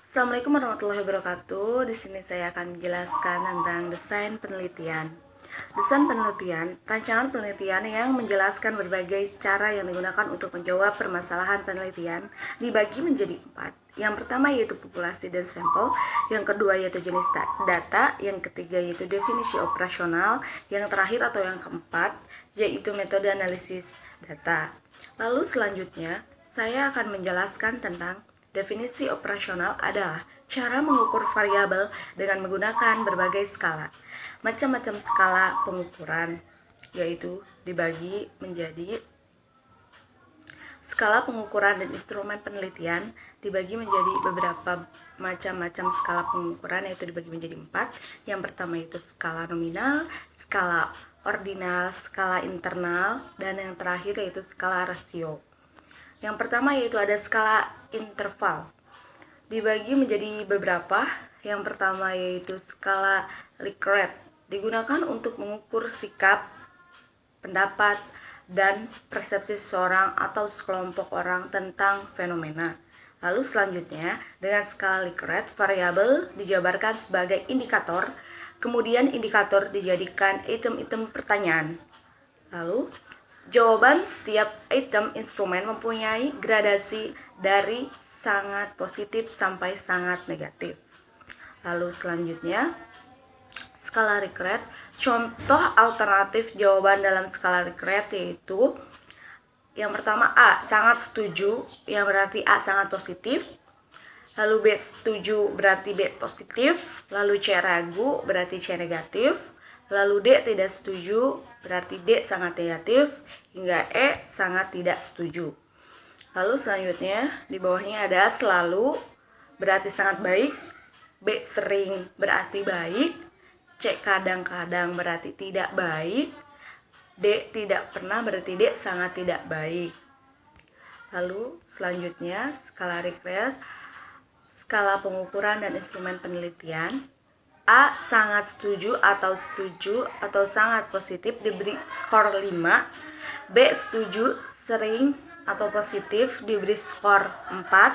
Assalamualaikum warahmatullahi wabarakatuh. Di sini saya akan menjelaskan tentang desain penelitian. Desain penelitian, rancangan penelitian yang menjelaskan berbagai cara yang digunakan untuk menjawab permasalahan penelitian dibagi menjadi 4. Yang pertama yaitu populasi dan sampel, yang kedua yaitu jenis data, yang ketiga yaitu definisi operasional, yang terakhir atau yang keempat yaitu metode analisis data. Lalu selanjutnya, saya akan menjelaskan tentang definisi operasional adalah cara mengukur variabel dengan menggunakan berbagai skala. Macam-macam skala pengukuran, yaitu dibagi menjadi skala pengukuran dan instrumen penelitian dibagi menjadi beberapa macam-macam skala pengukuran, yaitu dibagi menjadi 4. Yang pertama itu skala nominal, skala ordinal, skala internal, dan yang terakhir yaitu skala rasio. Yang pertama yaitu ada skala interval. Dibagi menjadi beberapa. Yang pertama yaitu skala Likert. Digunakan untuk mengukur sikap, pendapat, dan persepsi seseorang atau sekelompok orang tentang fenomena. Lalu selanjutnya, dengan skala Likert, variabel dijabarkan sebagai indikator, kemudian indikator dijadikan item-item pertanyaan. Lalu, jawaban setiap item instrumen mempunyai gradasi dari sangat positif sampai sangat negatif. Lalu selanjutnya, skala Likert. Contoh alternatif jawaban dalam skala Likert yaitu yang pertama A, sangat setuju, yang berarti A sangat positif. Lalu B, setuju berarti B positif. Lalu C, ragu berarti C negatif. Lalu D, tidak setuju berarti D sangat negatif, hingga E, sangat tidak setuju. Lalu selanjutnya di bawahnya ada selalu berarti sangat baik, B, sering berarti baik, C, kadang-kadang berarti tidak baik, D, tidak pernah berarti D sangat tidak baik. Lalu selanjutnya skala Likert, skala pengukuran dan instrumen penelitian. A, sangat setuju atau sangat positif diberi skor 5. B, setuju, sering atau positif diberi skor 4.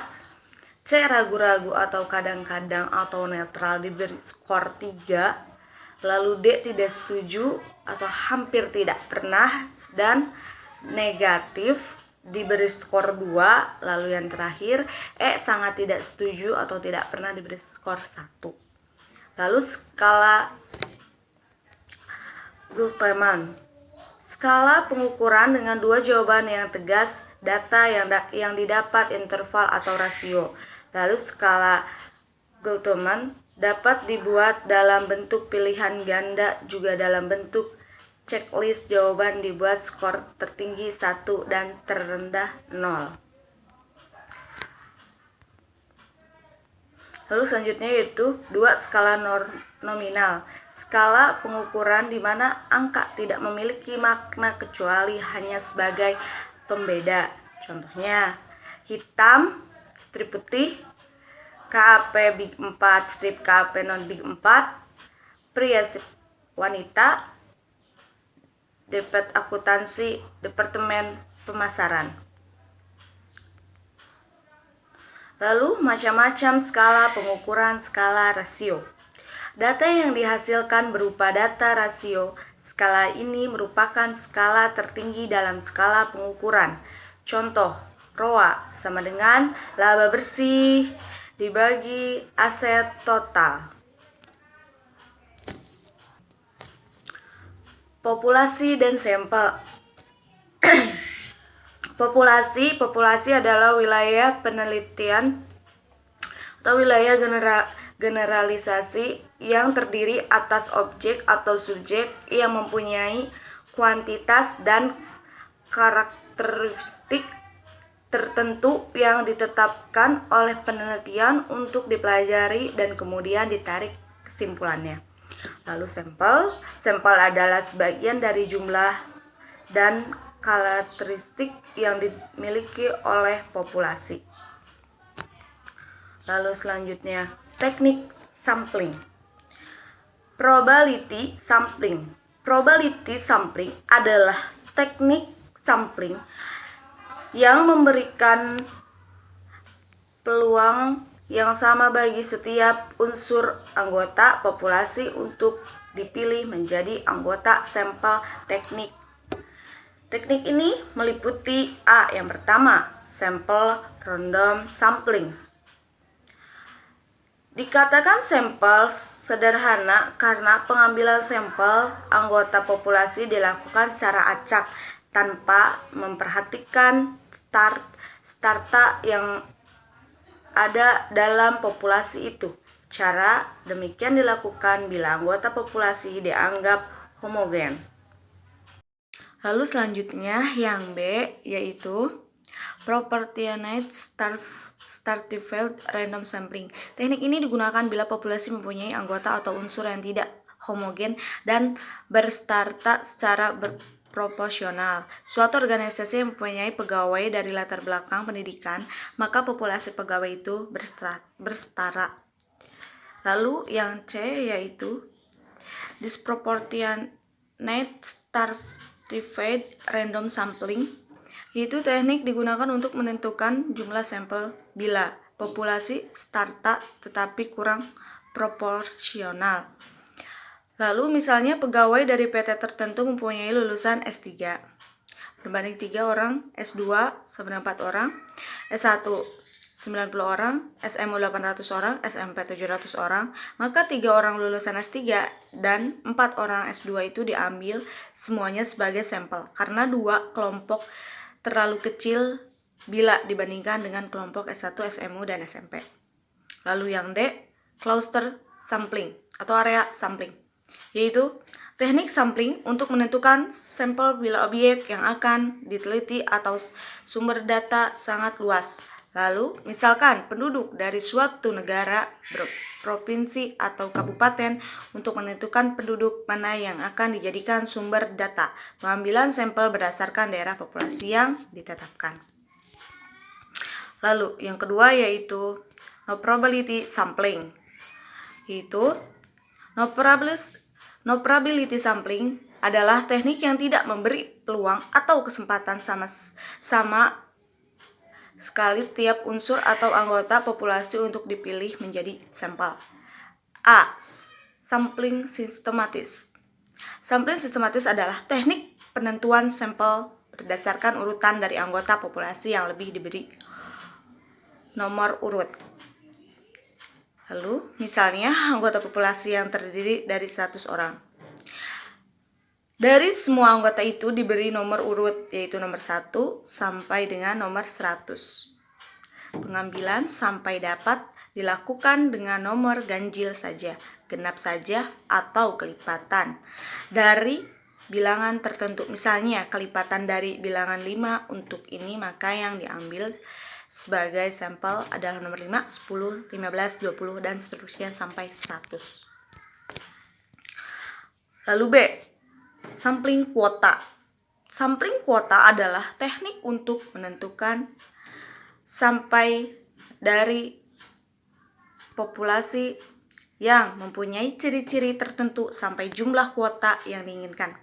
C, ragu-ragu atau kadang-kadang atau netral diberi skor 3. Lalu D, tidak setuju atau hampir tidak pernah dan negatif diberi skor 2. Lalu yang terakhir E, sangat tidak setuju atau tidak pernah diberi skor 1. Lalu skala Guttman, skala pengukuran dengan dua jawaban yang tegas, data yang didapat interval atau rasio. Lalu skala Guttman dapat dibuat dalam bentuk pilihan ganda, juga dalam bentuk checklist. Jawaban dibuat skor tertinggi 1 dan terendah 0. Lalu selanjutnya yaitu 2, skala nominal. Skala pengukuran di mana angka tidak memiliki makna kecuali hanya sebagai pembeda. Contohnya, hitam, strip putih, KAP Big 4, strip KAP non Big 4, pria wanita, Depet akuntansi, departemen pemasaran. Lalu macam-macam skala pengukuran skala rasio. Data yang dihasilkan berupa data rasio. Skala ini merupakan skala tertinggi dalam skala pengukuran. Contoh, ROA sama dengan laba bersih dibagi aset total. Populasi dan sampel. Populasi adalah wilayah penelitian atau wilayah generalisasi yang terdiri atas objek atau subjek yang mempunyai kuantitas dan karakteristik tertentu yang ditetapkan oleh penelitian untuk dipelajari dan kemudian ditarik kesimpulannya. Lalu sampel adalah sebagian dari jumlah dan karakteristik yang dimiliki oleh populasi. Lalu selanjutnya, teknik sampling. Probability sampling. Probability sampling adalah teknik sampling yang memberikan peluang yang sama bagi setiap unsur anggota populasi untuk dipilih menjadi anggota sampel teknik. Teknik ini meliputi A yang pertama, sampel random sampling. Dikatakan sampel sederhana karena pengambilan sampel anggota populasi dilakukan secara acak tanpa memperhatikan strata yang ada dalam populasi itu. Cara demikian dilakukan bila anggota populasi dianggap homogen. Lalu selanjutnya yang B yaitu proportionate stratified random sampling. Teknik ini digunakan bila populasi mempunyai anggota atau unsur yang tidak homogen dan berstrata secara proporsional. Suatu organisasi yang mempunyai pegawai dari latar belakang pendidikan, maka populasi pegawai itu bersetara. Lalu yang C yaitu disproportionate stratified random sampling, yaitu teknik digunakan untuk menentukan jumlah sampel bila populasi strata tetapi kurang proporsional. Lalu misalnya pegawai dari PT tertentu mempunyai lulusan S3 berbanding 3 orang, S2 sebanyak 4 orang, S1 90 orang, SMU 800 orang, SMP 700 orang, maka 3 orang lulusan S3 dan 4 orang S2 itu diambil semuanya sebagai sampel karena 2 kelompok terlalu kecil bila dibandingkan dengan kelompok S1, SMU, dan SMP. Lalu yang D, cluster sampling atau area sampling, yaitu teknik sampling untuk menentukan sampel bila objek yang akan diteliti atau sumber data sangat luas. Lalu, misalkan penduduk dari suatu negara, provinsi, atau kabupaten untuk menentukan penduduk mana yang akan dijadikan sumber data. Pengambilan sampel berdasarkan daerah populasi yang ditetapkan. Lalu, yang kedua yaitu no probability sampling. Yaitu no probability sampling adalah teknik yang tidak memberi peluang atau kesempatan sama sekali tiap unsur atau anggota populasi untuk dipilih menjadi sampel. A. Sampling sistematis. Sampling sistematis adalah teknik penentuan sampel berdasarkan urutan dari anggota populasi yang lebih diberi nomor urut. Lalu, misalnya anggota populasi yang terdiri dari 100 orang. Dari semua anggota itu diberi nomor urut, yaitu nomor 1 sampai dengan nomor 100. Pengambilan sampai dapat dilakukan dengan nomor ganjil saja, genap saja, atau kelipatan dari bilangan tertentu. Misalnya, kelipatan dari bilangan 5 untuk ini, maka yang diambil sebagai sampel adalah nomor 5, 10, 15, 20, dan seterusnya sampai 100. Lalu B, sampling kuota. Sampling kuota adalah teknik untuk menentukan sampai dari populasi yang mempunyai ciri-ciri tertentu sampai jumlah kuota yang diinginkan.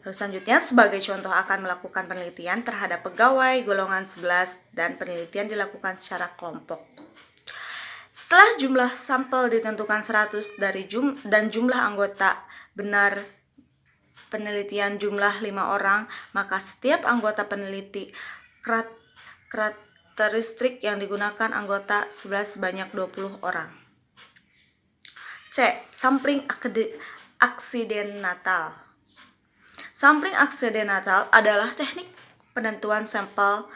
Lalu selanjutnya, sebagai contoh akan melakukan penelitian terhadap pegawai golongan 11 dan penelitian dilakukan secara kelompok. Setelah jumlah sampel ditentukan 100 dan jumlah anggota benar penelitian jumlah 5 orang, maka setiap anggota peneliti karakteristik yang digunakan anggota 11 sebanyak 20 orang. C. Sampling aksidental. Sampling aksidental adalah teknik penentuan sampel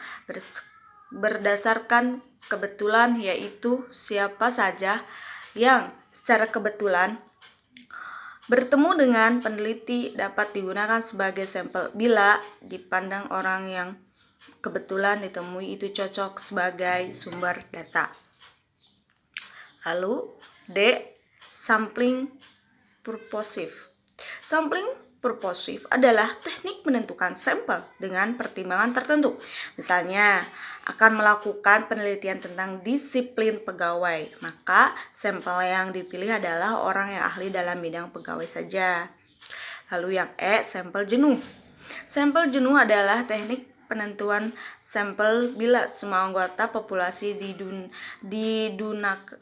berdasarkan kebetulan, yaitu siapa saja yang secara kebetulan bertemu dengan peneliti dapat digunakan sebagai sampel bila dipandang orang yang kebetulan ditemui itu cocok sebagai sumber data. Lalu D. Sampling purposive. Sampling purposive adalah teknik menentukan sampel dengan pertimbangan tertentu. Misalnya, akan melakukan penelitian tentang disiplin pegawai, maka sampel yang dipilih adalah orang yang ahli dalam bidang pegawai saja. Lalu yang E, sampel jenuh. Sampel jenuh adalah teknik penentuan sampel bila semua anggota populasi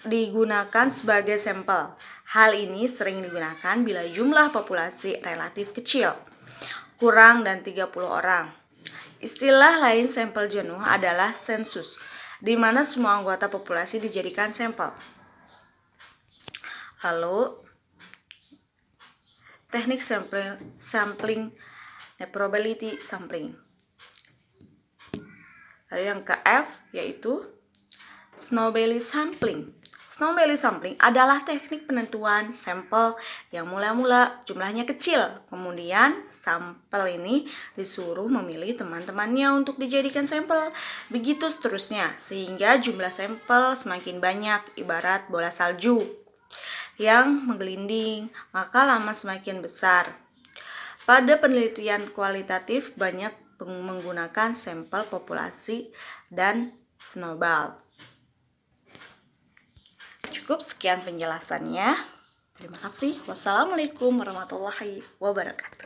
digunakan sebagai sampel. Hal ini sering digunakan bila jumlah populasi relatif kecil, kurang dan 30 orang. Istilah lain sampel jenuh adalah sensus, di mana semua anggota populasi dijadikan sampel. Lalu, teknik sampling, probability sampling. Lalu yang ke F yaitu Snowbally sampling. Snowbally sampling adalah teknik penentuan sampel yang mula-mula jumlahnya kecil. Kemudian sampel ini disuruh memilih teman-temannya untuk dijadikan sampel. Begitu seterusnya, sehingga jumlah sampel semakin banyak, ibarat bola salju yang menggelinding, maka lama semakin besar. Pada penelitian kualitatif banyak menggunakan sampel populasi dan snowball. Cukup sekian penjelasannya. Terima kasih. Wassalamualaikum warahmatullahi wabarakatuh.